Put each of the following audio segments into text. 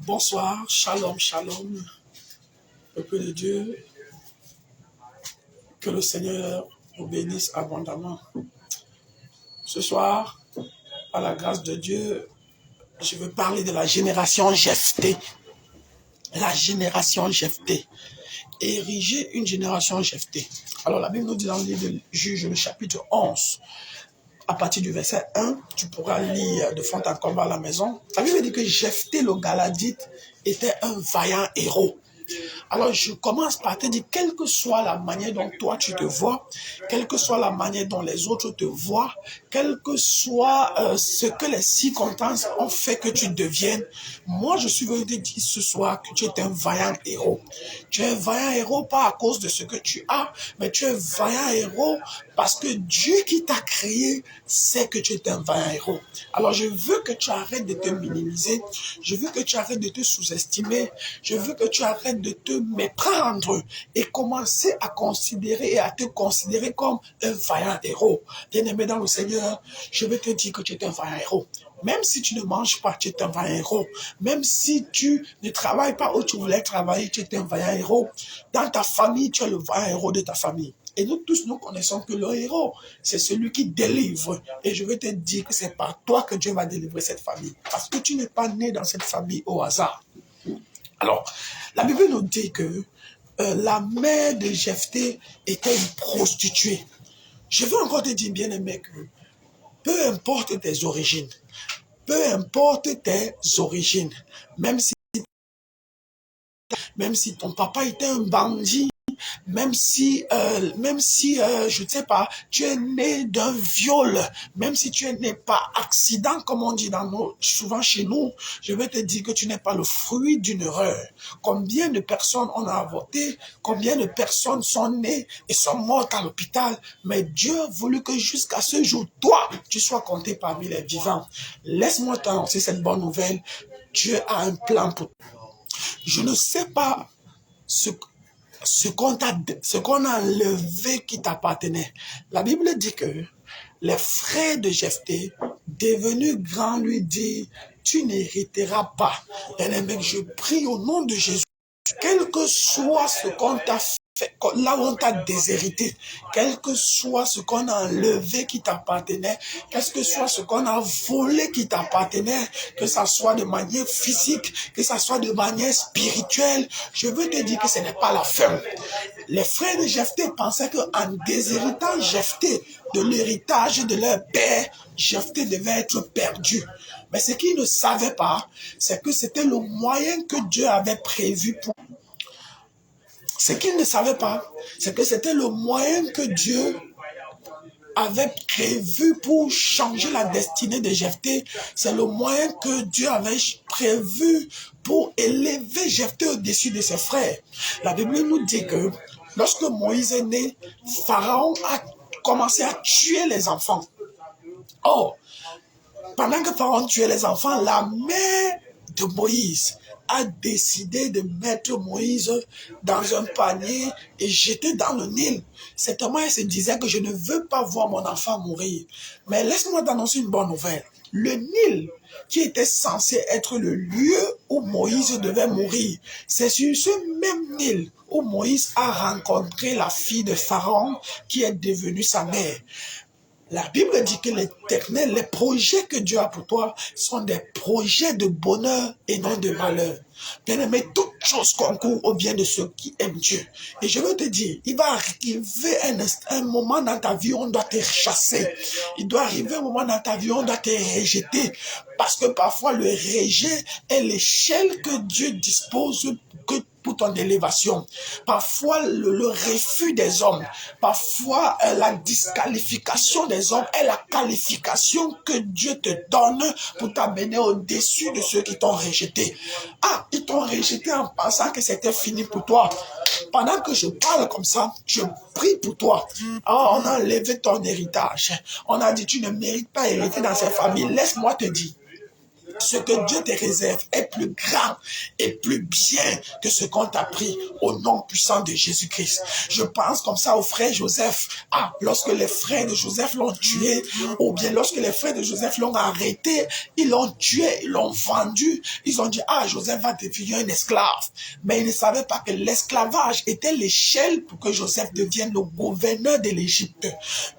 Bonsoir, shalom, shalom, peuple de Dieu, que le Seigneur vous bénisse abondamment. Ce soir, par la grâce de Dieu, je veux parler de la génération Jephthé. La génération Jephthé. Ériger une génération Jephthé. Alors la Bible nous dit dans le livre de Juges, le chapitre 11, à partir du verset 1, tu pourras lire de fond en comble à la maison. La Bible dit que Jephthé le Galadite était un vaillant héros. Alors, je commence par te dire, quelle que soit la manière dont toi tu te vois, quelle que soit la manière dont les autres te voient, quel que soit ce que les circonstances ont fait que tu deviennes, moi je suis venu te dire ce soir que tu es un vaillant héros. Tu es un vaillant héros pas à cause de ce que tu as, mais tu es un vaillant héros parce que Dieu qui t'a créé sait que tu es un vaillant héros. Alors je veux que tu arrêtes de te minimiser, je veux que tu arrêtes de te sous-estimer, je veux que tu arrêtes de te méprendre et commencer à considérer et à te considérer comme un vaillant héros. Bien-aimé dans le Seigneur, je veux te dire que tu es un vaillant héros. Même si tu ne manges pas, tu es un vaillant héros. Même si tu ne travailles pas où tu voulais travailler, tu es un vaillant héros. Dans ta famille, tu es le vaillant héros de ta famille. Et nous tous, nous connaissons que le héros, c'est celui qui délivre. Et je veux te dire que c'est par toi que Dieu va délivrer cette famille. Parce que tu n'es pas né dans cette famille au hasard. Alors, la Bible nous dit que la mère de Jephthé était une prostituée. Je veux encore te dire, bien-aimé, que peu importe tes origines, même si ton papa était un bandit, même si, je ne sais pas, tu es né d'un viol, même si tu es né par accident, comme on dit souvent chez nous, je vais te dire que tu n'es pas le fruit d'une erreur. Combien de personnes on a avorté, combien de personnes sont nées et sont mortes à l'hôpital, mais Dieu a voulu que jusqu'à ce jour, toi, tu sois compté parmi les vivants. Laisse-moi t'annoncer cette bonne nouvelle. Dieu a un plan pour toi. Je ne sais pas ce qu'on a enlevé qui t'appartenait. La Bible dit que les frères de Jephthé, devenus grands, lui disent, tu n'hériteras pas. Bien-aimé, je prie au nom de Jésus, quel que soit ce qu'on t'a fait, là où on t'a déshérité, quel que soit ce qu'on a enlevé qui t'appartenait, quel que soit ce qu'on a volé qui t'appartenait, que ça soit de manière physique, que ça soit de manière spirituelle, je veux te dire que ce n'est pas la fin. Les frères de Jephthé pensaient qu'en déshéritant Jephthé de l'héritage de leur père, Jephthé devait être perdu. Mais ce qu'ils ne savaient pas, c'est que c'était le moyen que Dieu avait prévu pour. Ce qu'ils ne savaient pas, c'est que c'était le moyen que Dieu avait prévu pour changer la destinée de Jephthé. C'est le moyen que Dieu avait prévu pour élever Jephthé au-dessus de ses frères. La Bible nous dit que lorsque Moïse est né, Pharaon a commencé à tuer les enfants. Or, pendant que Pharaon tuait les enfants, la mère de Moïse a décidé de mettre Moïse dans un panier et jeter dans le Nil. Certainement, elle se disait que je ne veux pas voir mon enfant mourir. Mais laisse-moi t'annoncer une bonne nouvelle. Le Nil, qui était censé être le lieu où Moïse devait mourir, c'est sur ce même Nil où Moïse a rencontré la fille de Pharaon qui est devenue sa mère. La Bible dit que l'Éternel, les projets que Dieu a pour toi sont des projets de bonheur et non de malheur. Bien-aimé, toute chose concourt au bien de ceux qui aiment Dieu. Et je veux te dire, il va arriver un moment dans ta vie où on doit te chasser. Il doit arriver un moment dans ta vie où on doit te rejeter. Parce que parfois le rejet est l'échelle que Dieu dispose pour ton élévation. Parfois, le refus des hommes, parfois la disqualification des hommes est la qualification que Dieu te donne pour t'amener au-dessus de ceux qui t'ont rejeté. Ah, ils t'ont rejeté en pensant que c'était fini pour toi. Pendant que je parle comme ça, je prie pour toi. Ah, on a enlevé ton héritage. On a dit, tu ne mérites pas hériter dans cette famille. Laisse-moi te dire. Ce que Dieu te réserve est plus grand et plus bien que ce qu'on t'a pris au nom puissant de Jésus-Christ. Je pense comme ça au frère Joseph. Ah, lorsque les frères de Joseph l'ont tué, ou bien lorsque les frères de Joseph l'ont arrêté, ils l'ont tué, ils l'ont vendu. Ils ont dit, ah, Joseph va devenir un esclave. Mais ils ne savaient pas que l'esclavage était l'échelle pour que Joseph devienne le gouverneur de l'Égypte.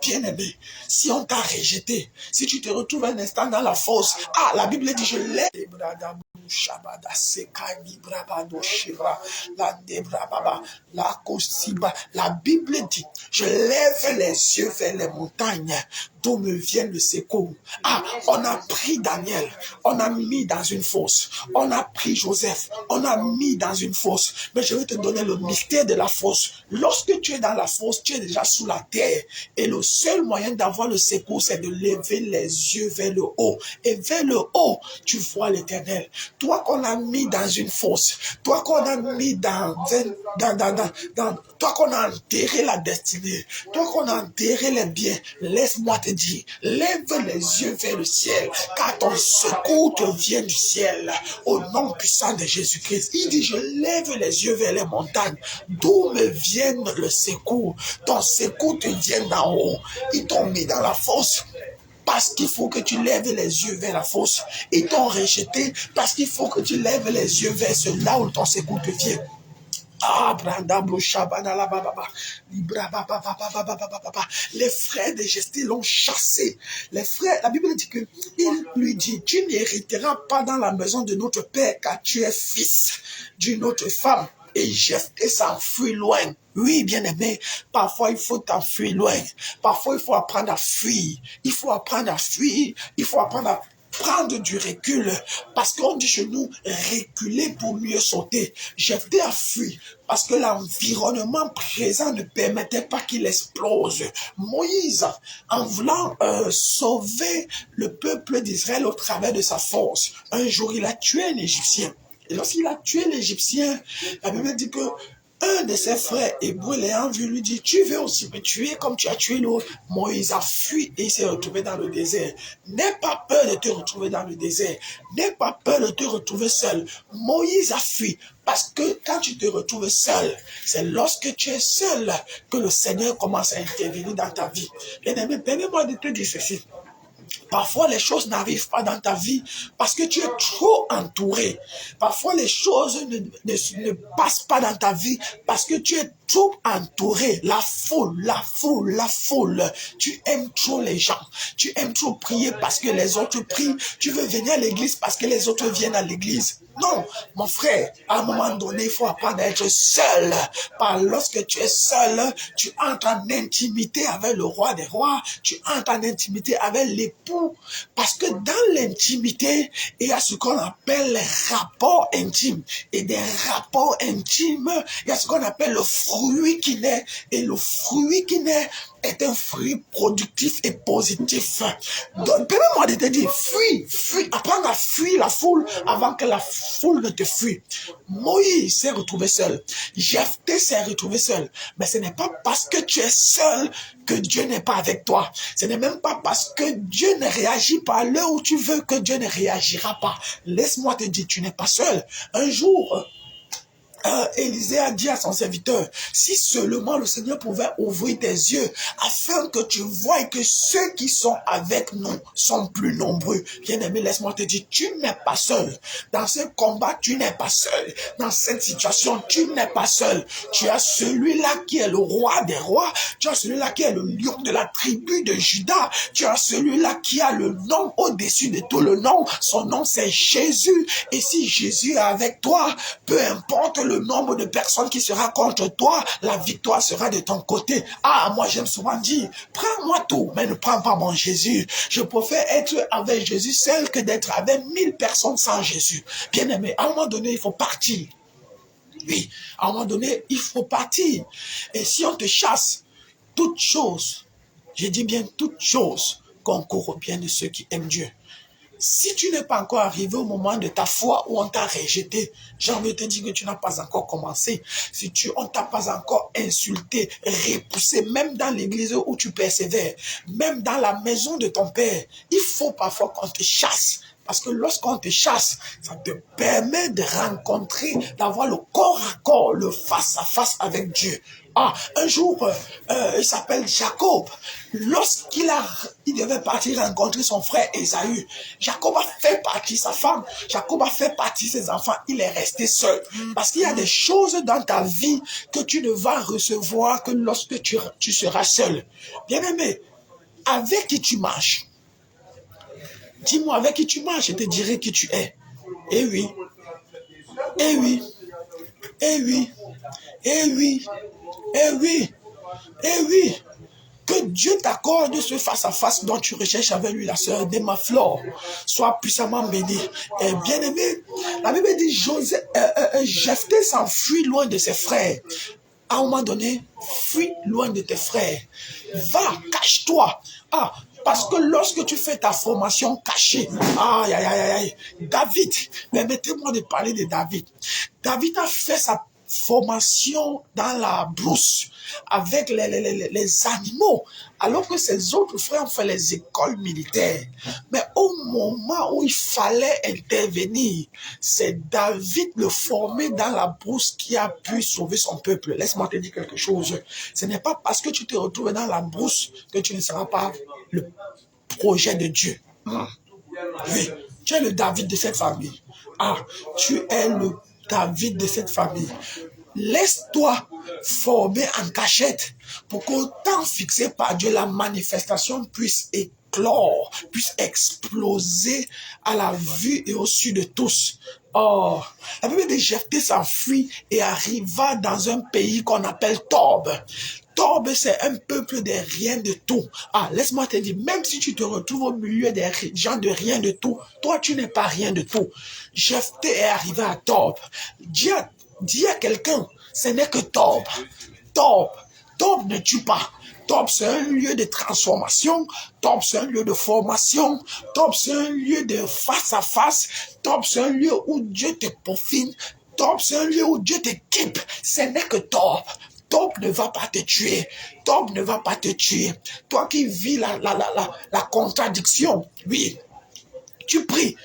Bien-aimé, si on t'a rejeté, si tu te retrouves un instant dans la fosse, ah, la Bible dit, je l'ai. La Bible dit, je lève les yeux vers les montagnes, d'où me vient le secours. Ah, on a pris Daniel, on a mis dans une fosse. On a pris Joseph, on a mis dans une fosse. Mais je vais te donner le mystère de la fosse. Lorsque tu es dans la fosse, tu es déjà sous la terre. Et le seul moyen d'avoir le secours, c'est de lever les yeux vers le haut. Et vers le haut, tu vois l'Éternel. Toi qu'on a mis dans une fosse, toi qu'on a mis toi qu'on a enterré la destinée, toi qu'on a enterré les biens, laisse-moi te dire, lève les yeux vers le ciel, car ton secours te vient du ciel, au nom puissant de Jésus-Christ. Il dit, je lève les yeux vers les montagnes, d'où me vient le secours. Ton secours te vient d'en haut. Ils t'ont mis dans la fosse parce qu'il faut que tu lèves les yeux vers la fosse. Ils t'ont rejeté parce qu'il faut que tu lèves les yeux vers là où ton secours te vient. Ah, les frères de Jesté l'ont chassé. Les frères, la Bible dit que il lui dit, tu n'hériteras pas dans la maison de notre père, car tu es fils d'une autre femme. Et Jephthé s'enfuit loin. Oui, bien-aimé, parfois il faut t'enfuir loin. Parfois il faut apprendre à fuir. Il faut apprendre à fuir. Il faut apprendre à prendre du recul. Parce qu'on dit chez nous, reculer pour mieux sauter. Jephthé a fui parce que l'environnement présent ne permettait pas qu'il explose. Moïse, en voulant sauver le peuple d'Israël au travers de sa force, un jour il a tué un Égyptien. Et lorsqu'il a tué l'Égyptien, la Bible dit que un de ses frères hébreux l'ayant vu lui dit, tu veux aussi me tuer comme tu as tué l'autre. Moïse a fui et il s'est retrouvé dans le désert. N'aie pas peur de te retrouver dans le désert. N'aie pas peur de te retrouver seul. Moïse a fui parce que quand tu te retrouves seul, c'est lorsque tu es seul que le Seigneur commence à intervenir dans ta vie. Bien-aimé, permets-moi de te dire ceci. Parfois, les choses n'arrivent pas dans ta vie parce que tu es trop entouré. Parfois, les choses ne passent pas dans ta vie parce que tu es trop entouré. La foule. Tu aimes trop les gens. Tu aimes trop prier parce que les autres prient. Tu veux venir à l'église parce que les autres viennent à l'église. Non, mon frère, à un moment donné, il faut apprendre à être seul. Parce que lorsque tu es seul, tu entres en intimité avec le roi des rois. Tu entres en intimité avec l'époux. Parce que dans l'intimité, il y a ce qu'on appelle les rapports intimes. Et des rapports intimes, il y a ce qu'on appelle le fruit qui naît. Et le fruit qui naît est un fruit productif et positif. Donc, permets-moi de te dire, fuis, apprends à fuir la foule avant que la foule ne te fuit. Moïse s'est retrouvé seul. Jephthé s'est retrouvé seul. Mais ce n'est pas parce que tu es seul que Dieu n'est pas avec toi. Ce n'est même pas parce que Dieu ne réagit pas à l'heure où tu veux que Dieu ne réagira pas. Laisse-moi te dire, tu n'es pas seul. Un jour, Élisée a dit à son serviteur, si seulement le Seigneur pouvait ouvrir tes yeux, afin que tu voies que ceux qui sont avec nous sont plus nombreux. Bien-aimé, laisse-moi te dire, tu n'es pas seul. Dans ce combat, tu n'es pas seul. Dans cette situation, tu n'es pas seul. Tu as celui-là qui est le roi des rois. Tu as celui-là qui est le lion de la tribu de Juda. Tu as celui-là qui a le nom au-dessus de tout le nom. Son nom, c'est Jésus. Et si Jésus est avec toi, peu importe le nombre de personnes qui sera contre toi, la victoire sera de ton côté. Ah, moi j'aime souvent dire, prends-moi tout, mais ne prends pas mon Jésus. Je préfère être avec Jésus seul que d'être avec 1000 personnes sans Jésus. Bien aimé, à un moment donné, il faut partir. Oui, à un moment donné, il faut partir. Et si on te chasse, toute chose, je dis bien toute chose, concourt au bien de ceux qui aiment Dieu. Si tu n'es pas encore arrivé au moment de ta foi où on t'a rejeté, j'ai envie de te dire que tu n'as pas encore commencé. Si on t'a pas encore insulté, repoussé, même dans l'église où tu persévères, même dans la maison de ton père, il faut parfois qu'on te chasse. Parce que lorsqu'on te chasse, ça te permet de rencontrer, d'avoir le corps à corps, le face à face avec Dieu. Ah, un jour, il s'appelle Jacob. Il devait partir rencontrer son frère Ésaü. Jacob a fait partie sa femme. Jacob a fait partie ses enfants. Il est resté seul. Parce qu'il y a des choses dans ta vie que tu ne vas recevoir que lorsque tu seras seul. Bien-aimé, avec qui tu marches? Dis-moi avec qui tu marches, je te dirai qui tu es. Eh oui, eh oui, eh oui, eh oui, eh oui, eh oui. Que Dieu t'accorde ce face-à-face dont tu recherches avec lui, la sœur Demaflore. Sois puissamment béni. Et bien-aimé, la Bible dit Jephthé s'enfuit loin de ses frères. À un moment donné, fuis loin de tes frères. Va, cache-toi. Ah, parce que lorsque tu fais ta formation cachée, aïe, aïe, aïe, aïe, David, permettez-moi de parler de David. David a fait sa formation dans la brousse avec les animaux, alors que ses autres frères ont fait les écoles militaires. Mais au moment où il fallait intervenir, c'est David le formé dans la brousse qui a pu sauver son peuple. Laisse-moi te dire quelque chose. Ce n'est pas parce que tu te retrouves dans la brousse que tu ne seras pas le projet de Dieu. Oui, tu es le David de cette famille. Ah, tu es le David de cette famille. Laisse-toi former en cachette pour qu'au temps fixé par Dieu, la manifestation puisse éclore, puisse exploser à la vue et au su de tous. Oh, la Bible de Jephthé s'enfuit et arriva dans un pays qu'on appelle Tob. Tob, c'est un peuple de rien de tout. Ah, laisse-moi te dire, même si tu te retrouves au milieu des gens de rien de tout, toi, tu n'es pas rien de tout. Jephthé est arrivé à Tob. Dis à quelqu'un, ce n'est que Tob. Tob ne tue pas. Tob, c'est un lieu de transformation. Tob, c'est un lieu de formation. Tob, c'est un lieu de face à face. Tob, c'est un lieu où Dieu te peaufine. Tob, c'est un lieu où Dieu t'équipe. Ce n'est que Tob. Tob ne va pas te tuer. Tob ne va pas te tuer. Toi qui vis la contradiction, oui, tu pries.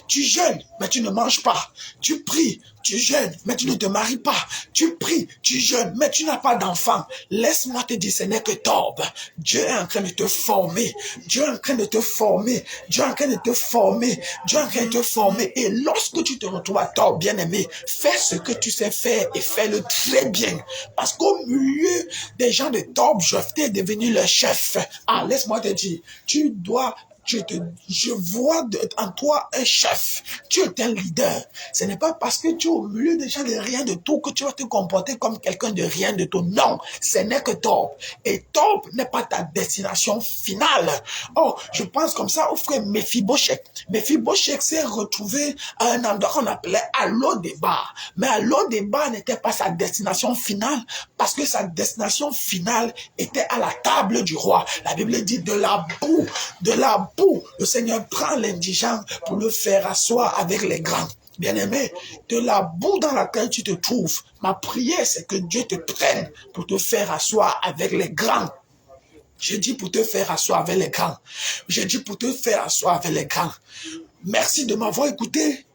Tu jeûnes, mais tu ne manges pas. Tu pries, tu jeûnes, mais tu ne te maries pas. Tu pries, tu jeûnes, mais tu n'as pas d'enfant. Laisse-moi te dire, ce n'est que Tob. Dieu est en train de te former. Dieu est en train de te former. Dieu est en train de te former. Dieu est en train de te former. Et lorsque tu te retrouves à Tob, bien-aimé, fais ce que tu sais faire et fais-le très bien. Parce qu'au milieu des gens de Tob, Jephthé est devenu le chef. Ah, laisse-moi te dire, je vois en toi un chef. Tu es un leader. Ce n'est pas parce que tu es au milieu des gens de rien de tout que tu vas te comporter comme quelqu'un de rien de tout. Non, ce n'est que Tob. Et Tob n'est pas ta destination finale. Oh, je pense comme ça au frère Mephibosheth. Mephibosheth s'est retrouvé à un endroit qu'on appelait Allodébar. Mais Allodébar n'était pas sa destination finale parce que sa destination finale était à la table du roi. La Bible dit de la boue, le Seigneur prend l'indigent pour le faire asseoir avec les grands. Bien-aimé, de la boue dans laquelle tu te trouves, ma prière c'est que Dieu te prenne pour te faire asseoir avec les grands. Je dis pour te faire asseoir avec les grands. Je dis pour te faire asseoir avec les grands. Merci de m'avoir écouté.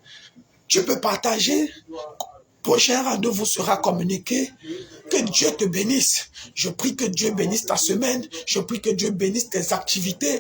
Tu peux partager. Prochain rendez-vous sera communiqué. Que Dieu te bénisse. Je prie que Dieu bénisse ta semaine. Je prie que Dieu bénisse tes activités.